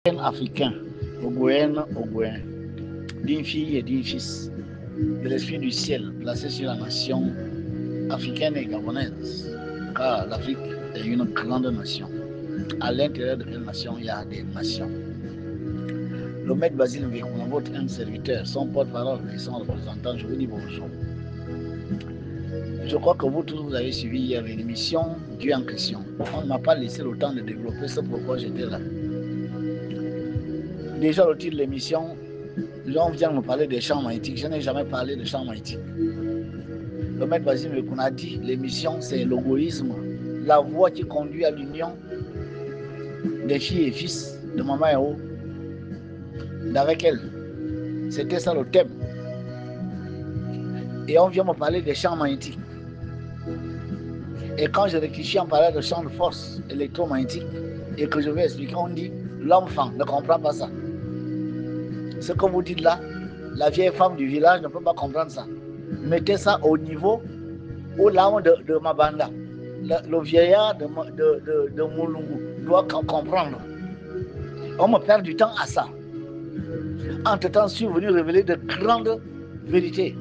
africain, Ogoyen, d'une fille et d'un fils, de l'esprit du ciel placé sur la nation africaine et gabonaise, car l'Afrique est une grande nation. À l'intérieur de quelle nation il y a des nations. Le maître Basile Mbekuna, votre un serviteur, son porte-parole et son représentant, je vous dis bonjour. Je crois que vous tous vous avez suivi hier l'émission Dieu en question. On ne m'a pas laissé le temps de développer ce pourquoi j'étais là. Déjà le titre de l'émission, on vient de me parler des champs magnétiques. Je n'ai jamais parlé de champs magnétiques. Le maître Basile Mbekuna a dit l'émission c'est l'égoïsme, la voie qui conduit à l'union des filles et fils de Maman Héros d'avec elle. C'était ça le thème. Et on vient me parler des champs magnétiques. Et quand je réfléchis en parlant de champs de force électromagnétique et que je vais expliquer, on dit l'enfant ne comprend pas ça. Ce que vous dites là, la vieille femme du village ne peut pas comprendre ça. Mettez ça au niveau, au larme de Mabanda. Le vieillard de Moulungu doit comprendre. On me perd du temps à ça. Entre-temps, je suis venu révéler de grandes vérités.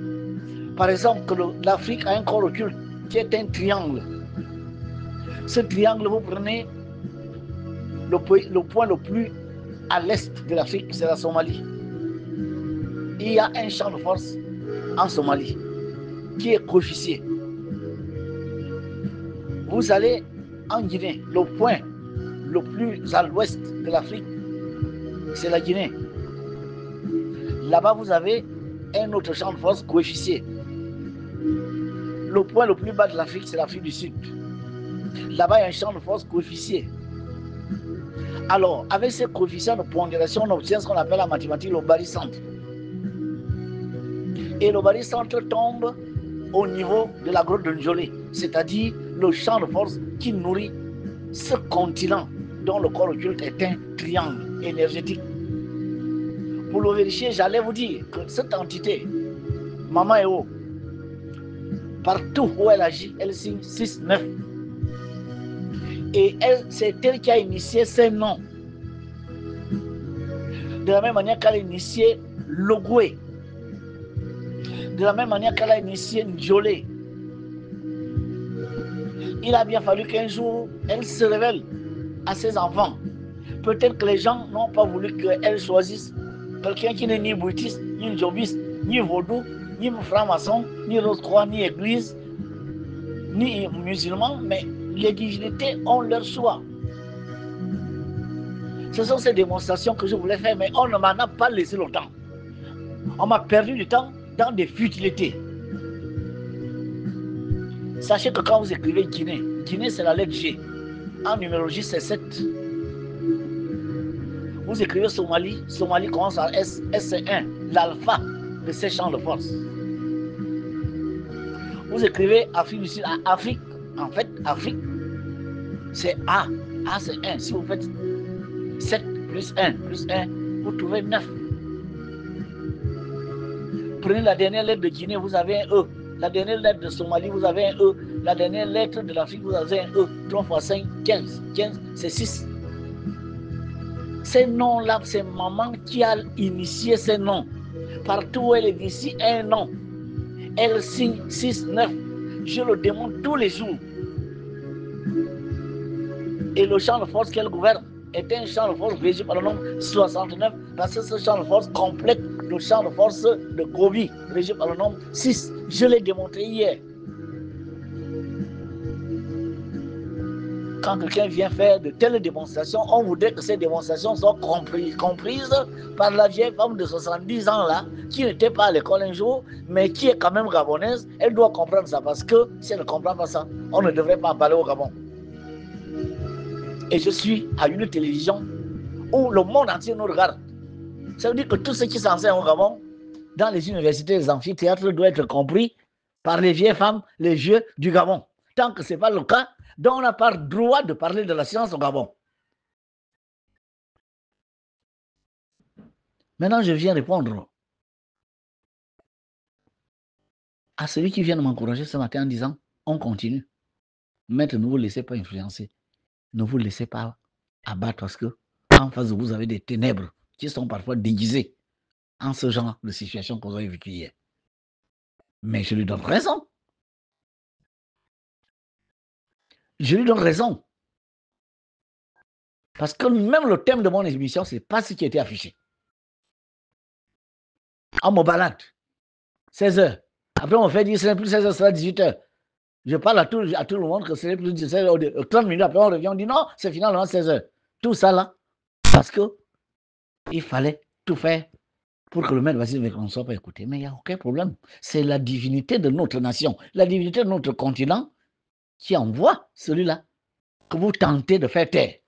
Par exemple, que l'Afrique a un corps occulte qui est un triangle. Ce triangle, vous prenez le point le plus à l'est de l'Afrique, c'est la Somalie. Il y a un champ de force en Somalie qui est coefficient. Vous allez en Guinée, le point le plus à l'ouest de l'Afrique, c'est la Guinée. Là-bas, vous avez un autre champ de force coefficient. Le point le plus bas de l'Afrique, c'est l'Afrique du Sud. Là-bas, il y a un champ de force coefficient. Alors, avec ces coefficients de pondération, on obtient ce qu'on appelle en mathématiques le barycentre. Et le barycentre tombe au niveau de la grotte de Njolé, c'est-à-dire le champ de force qui nourrit ce continent dont le corps occulte est un triangle énergétique. Pour le vérifier, j'allais vous dire que cette entité, Maman Héros, partout où elle agit, elle signe 6-9. Et c'est elle qui a initié ces noms. De la même manière qu'elle a initié Logoué. De la même manière qu'elle a initié Njolé. Il a bien fallu qu'un jour, elle se révèle à ses enfants. Peut-être que les gens n'ont pas voulu qu'elle choisisse quelqu'un qui n'est ni bouddhiste, ni jobiste, ni vaudou, ni franc-maçon, ni rose-croix, ni église, ni musulman, mais les divinités ont leur choix. Ce sont ces démonstrations que je voulais faire, mais on ne m'en a pas laissé le temps. On m'a perdu du temps dans des futilités. Sachez que quand vous écrivez Guinée, Guinée c'est la lettre G. En numérologie c'est 7. Vous écrivez Somalie, Somalie commence par S, S c'est 1, l'alpha de ces champs de force. Vous écrivez Afrique du Sud, Afrique, en fait, Afrique, c'est A, A c'est 1. Si vous faites 7 plus 1, vous trouvez 9. Prenez la dernière lettre de Guinée, vous avez un E. La dernière lettre de Somalie, vous avez un E. La dernière lettre de l'Afrique, vous avez un E. 3 fois 5, 15. 15, c'est 6. Ces noms-là, c'est maman qui a initié ces noms. Partout où elle est ici, un nom. Elle signe 6, 9. Je le démontre tous les jours. Et le champ de force qu'elle gouverne est un champ de force régi par le nombre 69, parce que ce champ de force complète le champ de force de Gobi, régi par le nombre 6. Je l'ai démontré hier. Quand quelqu'un vient faire de telles démonstrations, on voudrait que ces démonstrations soient comprises par la vieille femme de 70 ans là, qui n'était pas à l'école un jour, mais qui est quand même gabonaise. Elle doit comprendre ça, parce que si elle ne comprend pas ça, on ne devrait pas en parler au Gabon. Et je suis à une télévision où le monde entier nous regarde. Ça veut dire que tout ce qui s'enseigne au Gabon, dans les universités, les amphithéâtres, doit être compris par les vieilles femmes, les vieux du Gabon. Tant que ce n'est pas le cas, donc on n'a pas le droit de parler de la science au Gabon. Maintenant, je viens répondre à celui qui vient de m'encourager ce matin en disant, on continue. Maître, ne vous laissez pas influencer. Ne vous laissez pas abattre parce que En face de vous, vous avez des ténèbres qui sont parfois déguisées en ce genre de situation que vous avez vécu hier. Mais je lui donne raison. Je lui donne raison. Parce que même le thème de mon émission, ce n'est pas ce qui était affiché. On me balade. 16 heures. Après, on fait dire ce n'est plus 16 heures, ce sera 18 heures. Je parle à tout le monde que ce n'est plus 16 heures. 30 minutes après, on revient, on dit non, c'est finalement 16 heures. Tout ça là, parce qu'il fallait tout faire pour que le maître Vasile ne soit pas écouté. Mais il n'y a aucun problème. C'est la divinité de notre nation, la divinité de notre continent qui envoie celui-là que vous tentez de faire taire.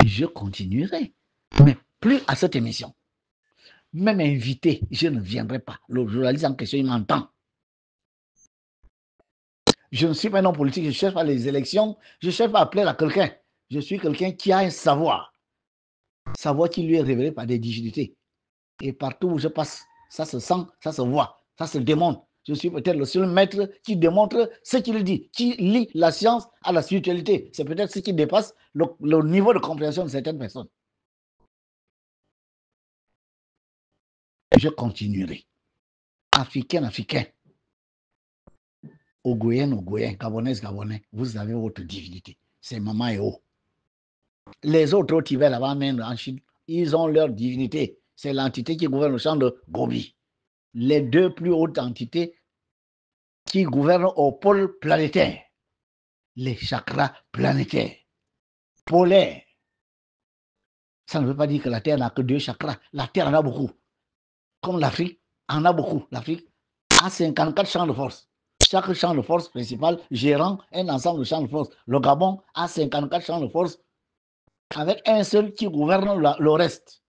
Je continuerai, mais plus à cette émission. Même invité, je ne viendrai pas. Le journaliste en question, il m'entend. Je ne suis pas un homme politique, je ne cherche pas les élections, je ne cherche pas à plaire à quelqu'un. Je suis quelqu'un qui a un savoir qui lui est révélé par des divinités. Et partout où je passe, ça se sent, ça se voit, ça se démontre. Je suis peut-être le seul maître qui démontre ce qu'il dit, qui lie la science à la spiritualité. C'est peut-être ce qui dépasse le niveau de compréhension de certaines personnes. Je continuerai. Africain, Ogoyen, Gabonais, vous avez votre divinité. C'est Mama et O. Les autres au Tibet, là-bas, même en Chine, ils ont leur divinité. C'est l'entité qui gouverne le champ de Gobi. Les deux plus hautes entités qui gouvernent au pôle planétaire. Les chakras planétaires, polaires. Ça ne veut pas dire que la Terre n'a que 2 chakras. La Terre en a beaucoup. Comme l'Afrique en a beaucoup. L'Afrique a 54 champs de force. Chaque champ de force principal gérant un ensemble de champs de force. Le Gabon a 54 champs de force avec un seul qui gouverne le reste.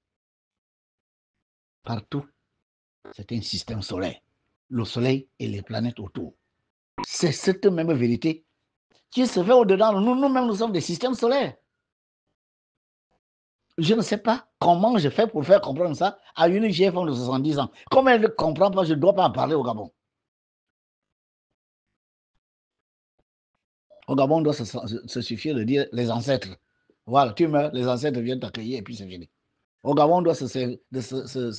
Partout, c'est un système solaire. Le soleil et les planètes autour. C'est cette même vérité qui se fait au-dedans de nous. Nous-mêmes, nous sommes des systèmes solaires. Je ne sais pas comment je fais pour faire comprendre ça à une vieille femme de 70 ans. Comme elle ne comprend pas, je ne dois pas en parler au Gabon. Au Gabon, on doit se suffire de dire les ancêtres. Voilà, tu meurs, les ancêtres viennent t'accueillir et puis c'est fini. Au Gabon, on doit se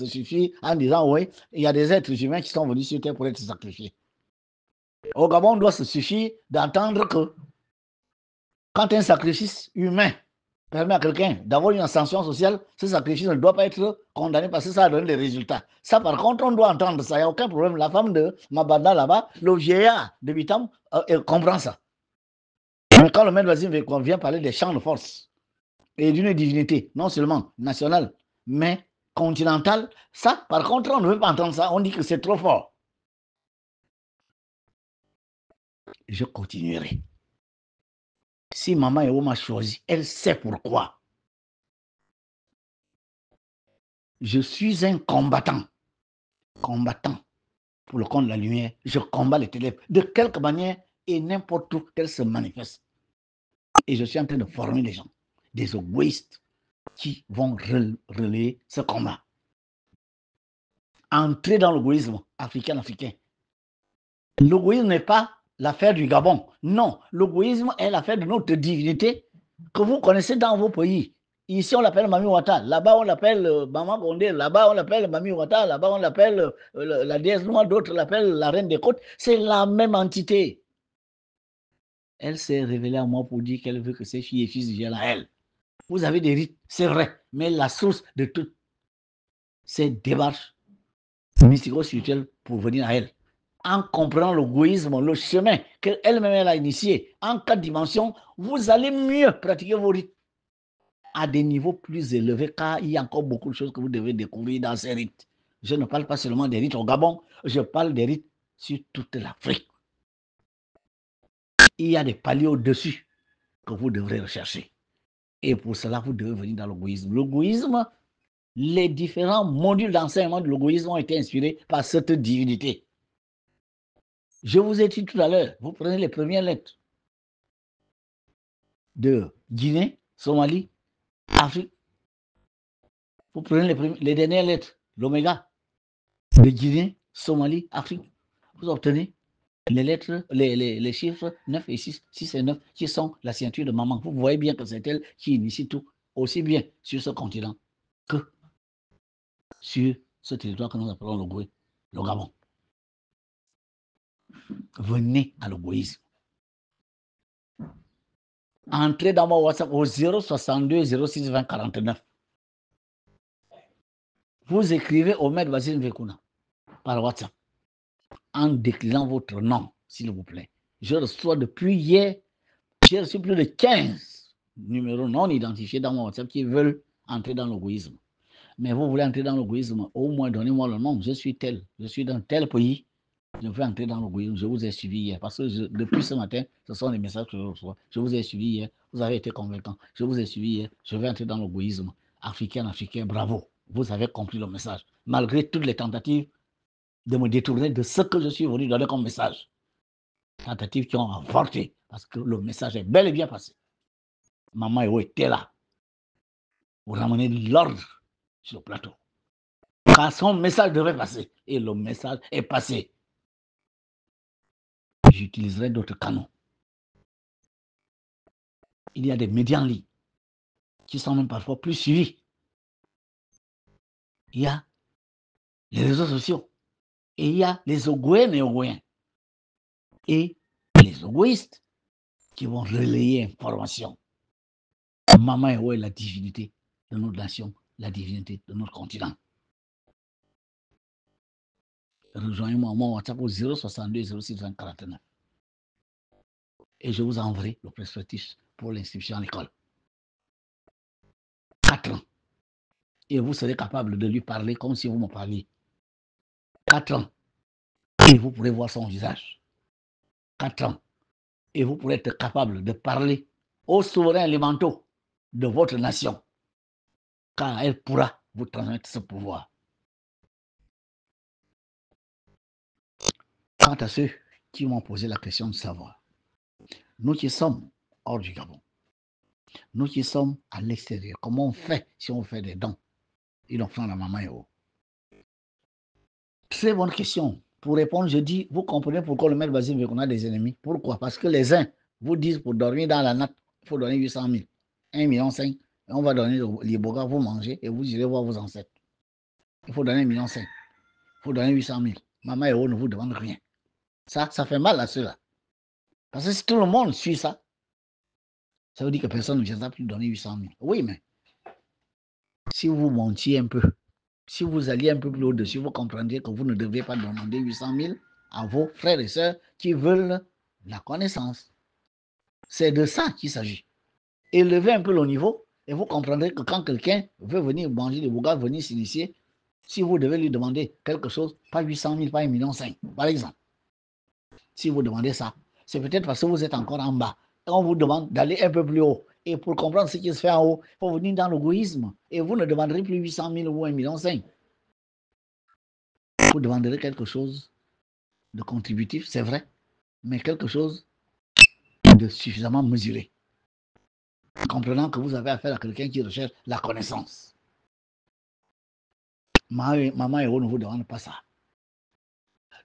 suffire en disant oui, il y a des êtres humains qui sont venus sur Terre pour être sacrifiés. Au Gabon, on doit se suffire d'entendre que quand un sacrifice humain permet à quelqu'un d'avoir une ascension sociale, ce sacrifice ne doit pas être condamné parce que ça donne des résultats. Ça, par contre, on doit entendre ça, il n'y a aucun problème. La femme de Mabanda là-bas, le vieillard de Bitam, comprend ça. Mais quand le maître Vasile vient parler des champs de force et d'une divinité, non seulement nationale, mais continentale, ça, par contre, on ne veut pas entendre ça, on dit que c'est trop fort. Je continuerai. Si Maman Eo m'a choisi, elle sait pourquoi. Je suis un combattant pour le compte de la lumière. Je combats les ténèbres de quelque manière et n'importe où qu'elles se manifestent. Et je suis en train de former des gens, des égoïstes qui vont relayer ce combat. Entrer dans l'égoïsme africain. L'égoïsme n'est pas l'affaire du Gabon. Non, l'égoïsme est l'affaire de notre divinité que vous connaissez dans vos pays. Ici, on l'appelle Mami Wata. Là-bas, on l'appelle Maman Bondé. Là-bas, on l'appelle Mami Wata. Là-bas, on l'appelle la déesse noire. D'autres l'appellent la reine des côtes. C'est la même entité. Elle s'est révélée à moi pour dire qu'elle veut que ses filles et fils viennent à elle. Vous avez des rites, c'est vrai. Mais la source de toutes ces démarches mystico-spirituelles pour venir à elle, en comprenant l'égoïsme, le chemin qu'elle-même a initié en 4 dimensions, vous allez mieux pratiquer vos rites à des niveaux plus élevés, car il y a encore beaucoup de choses que vous devez découvrir dans ces rites. Je ne parle pas seulement des rites au Gabon, je parle des rites sur toute l'Afrique. Il y a des paliers au-dessus que vous devrez rechercher. Et pour cela, vous devez venir dans l'égoïsme. L'égoïsme, les différents modules d'enseignement de l'égoïsme ont été inspirés par cette divinité. Je vous ai dit tout à l'heure, vous prenez les premières lettres de Guinée, Somalie, Afrique. Vous prenez les dernières lettres, l'oméga, de Guinée, Somalie, Afrique. Vous obtenez les lettres, les chiffres 9 et 6, 6 et 9, qui sont la signature de maman. Vous voyez bien que c'est elle qui initie tout, aussi bien sur ce continent que sur ce territoire que nous appelons le Gabon. Venez à l'égoïsme. Entrez dans mon WhatsApp au 062 06 20 49. Vous écrivez au maître Basile Mvekuna par WhatsApp en déclinant votre nom, s'il vous plaît. Je reçois depuis hier, j'ai reçu plus de 15 numéros non identifiés dans mon WhatsApp qui veulent entrer dans l'égoïsme. Mais vous voulez entrer dans l'égoïsme, au moins donnez-moi le nom. Je suis tel, je suis dans tel pays. Je veux entrer dans l'égoïsme. Je vous ai suivi hier. Parce que depuis ce matin, ce sont les messages que je reçois. Je vous ai suivi hier. Vous avez été convaincant. Je vous ai suivi hier. Je veux entrer dans l'égoïsme. Africain, bravo. Vous avez compris le message. Malgré toutes les tentatives de me détourner de ce que je suis venu donner comme message. Tentatives qui ont avorté. Parce que le message est bel et bien passé. Maman Eo était là. Vous ramenez l'ordre sur le plateau. Car son message devait passer. Et le message est passé. J'utiliserai d'autres canaux. Il y a des médias en ligne qui sont même parfois plus suivis. Il y a les réseaux sociaux. Et il y a les Ogoènes et Ogoïens. Et les Ogoïstes qui vont relayer information. Maman Eo est la divinité de notre nation, la divinité de notre continent. Rejoignez-moi à mon WhatsApp au 062 06 20 49. Et je vous enverrai le prospectus pour l'inscription à l'école. 4 ans. Et vous serez capable de lui parler comme si vous me parliez. 4 ans. Et vous pourrez voir son visage. 4 ans. Et vous pourrez être capable de parler aux souverains élémentaux de votre nation. Car elle pourra vous transmettre ce pouvoir. Quant à ceux qui m'ont posé la question de savoir, nous qui sommes hors du Gabon, nous qui sommes à l'extérieur, comment on fait si on fait des dons? Ils en font la maman Eo. Très bonne question. Pour répondre, je dis, vous comprenez pourquoi le maître Basile veut qu'on a des ennemis? Pourquoi? Parce que les uns vous disent pour dormir dans la natte, il faut donner 800 000, 1,5 million. On va donner les bogas, vous mangez et vous irez voir vos ancêtres. Il faut donner 1,5 million. Il faut donner 800 000. Maman Eo ne vous demande rien. Ça fait mal à ceux-là. Parce que si tout le monde suit ça, ça veut dire que personne ne viendra plus donner 800 000. Oui, mais si vous montiez un peu, si vous alliez un peu plus au-dessus, vous comprendriez que vous ne devez pas demander 800 000 à vos frères et sœurs qui veulent la connaissance. C'est de ça qu'il s'agit. Élevez un peu le niveau et vous comprendrez que quand quelqu'un veut venir manger des bougas, venir s'initier, si vous devez lui demander quelque chose, pas 800 000, pas 1,5 million, par exemple. Si vous demandez ça, c'est peut-être parce que vous êtes encore en bas. Et on vous demande d'aller un peu plus haut. Et pour comprendre ce qui se fait en haut, il faut venir dans l'égoïsme. Et vous ne demanderez plus 800 000 ou 1,5 million. Vous demanderez quelque chose de contributif, c'est vrai, mais quelque chose de suffisamment mesuré. Comprenant que vous avez affaire à quelqu'un qui recherche la connaissance. Maman Eo ne vous demande pas ça.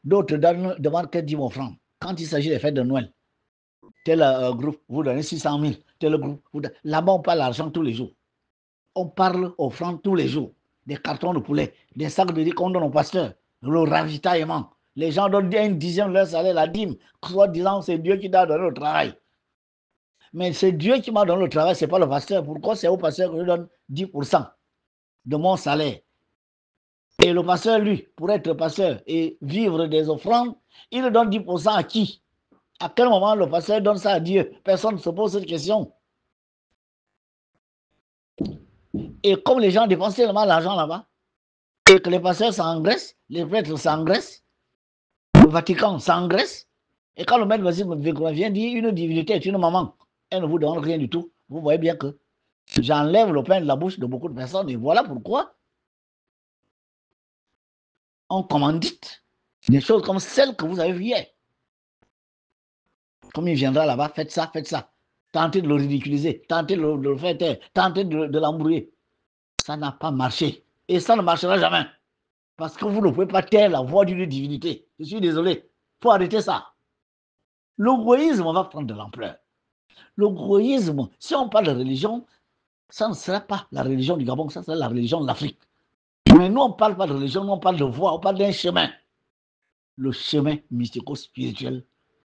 D'autres demandent qu'elle 10 000 francs. Quand il s'agit des fêtes de Noël, tel groupe, vous donnez 600 000. Tel groupe, là-bas, on parle d'argent tous les jours. On parle aux francs tous les jours. Des cartons de poulet, des sacs de riz qu'on donne au pasteur, le ravitaillement. Les gens donnent une dixième de leur salaire, la dîme, soit disant c'est Dieu qui t'a donné le travail. Mais c'est Dieu qui m'a donné le travail, ce n'est pas le pasteur. Pourquoi c'est au pasteur que je donne 10% de mon salaire? Et le pasteur, lui, pour être pasteur et vivre des offrandes, il donne 10% à qui? À quel moment le pasteur donne ça à Dieu? Personne ne se pose cette question. Et comme les gens dépensent tellement l'argent là-bas, et que les pasteurs s'engraissent, les prêtres s'engraissent, le Vatican s'engraisse, et quand le maître vient dire une divinité est une maman, elle ne vous donne rien du tout, vous voyez bien que j'enlève le pain de la bouche de beaucoup de personnes, et voilà pourquoi on commandite des choses comme celles que vous avez vues hier. Comme il viendra là-bas, faites ça, tentez de le ridiculiser, tentez de le faire taire, tentez de l'embrouiller. Ça n'a pas marché, et ça ne marchera jamais. Parce que vous ne pouvez pas taire la voix d'une divinité. Je suis désolé. Il faut arrêter ça. Le gouaïsme va prendre de l'ampleur. Le gouaïsme, si on parle de religion, ça ne sera pas la religion du Gabon, ça sera la religion de l'Afrique. Mais nous, on ne parle pas de religion, nous, on parle de voie, on parle d'un chemin. Le chemin mystico-spirituel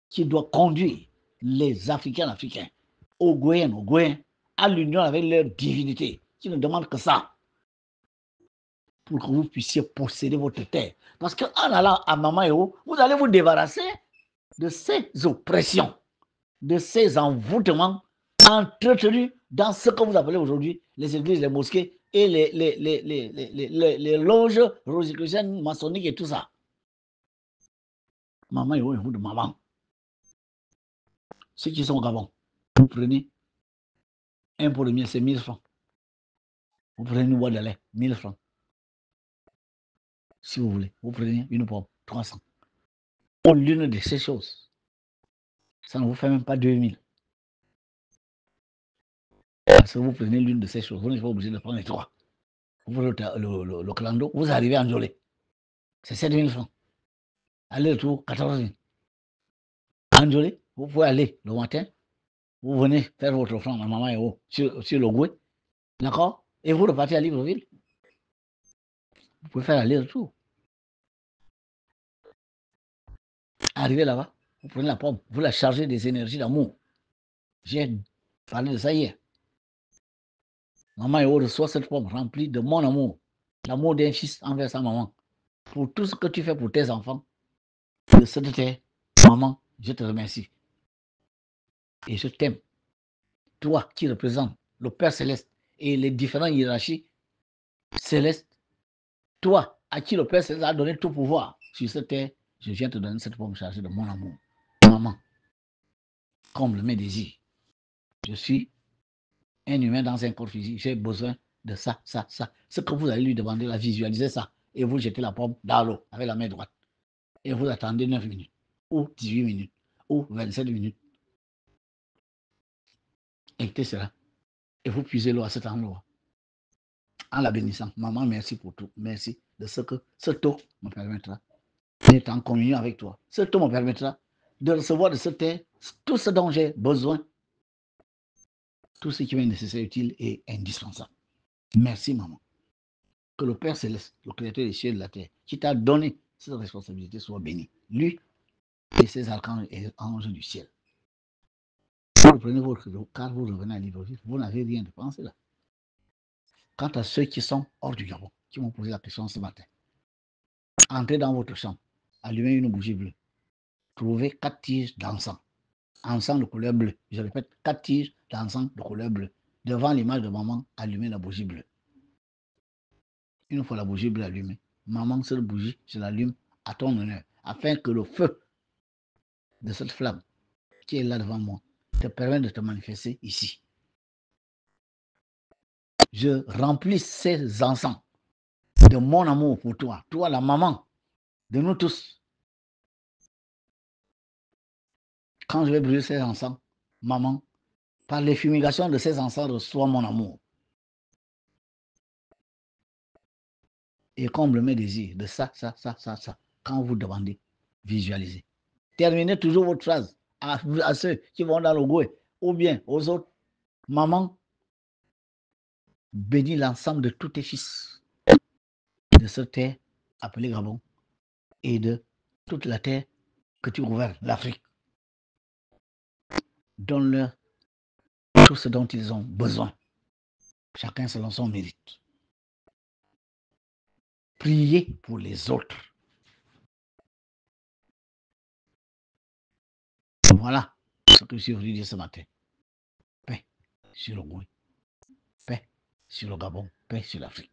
qui doit conduire les Africains aux Goyens, à l'union avec leur divinité, qui ne demande que ça, pour que vous puissiez posséder votre terre. Parce qu'en allant à Mama-Eo, vous allez vous débarrasser de ces oppressions, de ces envoûtements entretenus dans ce que vous appelez aujourd'hui les églises, les mosquées et les loges rosicruciennes, maçonniques et tout ça. Mama-Eo est vous de maman. Ceux qui sont au Gabon, vous prenez un pot de miel, c'est 1000 francs. Vous prenez une boîte de lait, 1000 francs. Si vous voulez, vous prenez une pomme, 300. Pour l'une de ces choses, ça ne vous fait même pas 2000. Parce que vous prenez l'une de ces choses, vous n'êtes pas obligé de prendre les trois. Vous prenez le clando, vous arrivez à Njolé. C'est 7000 francs. Aller-retour, 14 000. À Njolé, vous pouvez aller le matin, vous venez faire votre offrande à maman et haut sur le Goué. D'accord? Et vous repartez à Libreville. Vous pouvez faire aller-retour. Arrivez là-bas, vous prenez la pomme, vous la chargez des énergies d'amour. J'ai parlé de ça hier. Maman Eo reçoit cette pomme remplie de mon amour, l'amour d'un fils envers sa maman. Pour tout ce que tu fais pour tes enfants, de cette terre, maman, je te remercie. Et je t'aime. Toi qui représentes le Père Céleste et les différentes hiérarchies célestes, toi à qui le Père Céleste a donné tout pouvoir sur cette terre, je viens te donner cette pomme chargée de mon amour. Maman, comble mes désirs. Je suis un humain dans un corps physique, j'ai besoin de ça, ça, ça. Ce que vous allez lui demander, la visualisez ça. Et vous jetez la pomme dans l'eau avec la main droite. Et vous attendez 9 minutes, ou 18 minutes, ou 27 minutes. Écoutez cela. Et vous puisez l'eau à cet endroit. En la bénissant. Maman, merci pour tout. Merci de ce que ce taux me permettra d'être en communion avec toi. Ce taux me permettra de recevoir de ce terre tout ce dont j'ai besoin, tout ce qui m'est nécessaire, utile et indispensable. Merci, maman. Que le Père Céleste, le Créateur des cieux et de la terre, qui t'a donné cette responsabilité, soit béni. Lui et ses archanges et anges du ciel. Vous prenez votre dos, car vous revenez à Libreville, vous n'avez rien de penser là. Quant à ceux qui sont hors du Gabon, qui m'ont posé la question ce matin, entrez dans votre chambre, allumez une bougie bleue, trouvez 4 tiges d'encens, encens de couleur bleue. Je répète, 4 tiges d'encens de couleur bleue. Devant l'image de maman, allumez la bougie bleue. Une fois la bougie bleue allumée, maman, cette bougie, je l'allume à ton honneur, afin que le feu de cette flamme qui est là devant moi te permette de te manifester ici. Je remplis ces encens de mon amour pour toi, toi la maman de nous tous. Quand je vais brûler ces encens, maman, par les fumigations de ces encens, reçois mon amour. Et comble mes désirs de ça, ça, ça, ça, ça. Quand vous demandez, visualisez. Terminez toujours votre phrase à ceux qui vont dans le gouet ou bien aux autres. Maman, bénis l'ensemble de tous tes fils de cette terre appelée Gabon et de toute la terre que tu gouvernes, l'Afrique. Donne-leur tout ce dont ils ont besoin, chacun selon son mérite. Priez pour les autres. Voilà ce que je suis venu dire ce matin. Paix sur le Goué, paix sur le Gabon, paix sur l'Afrique.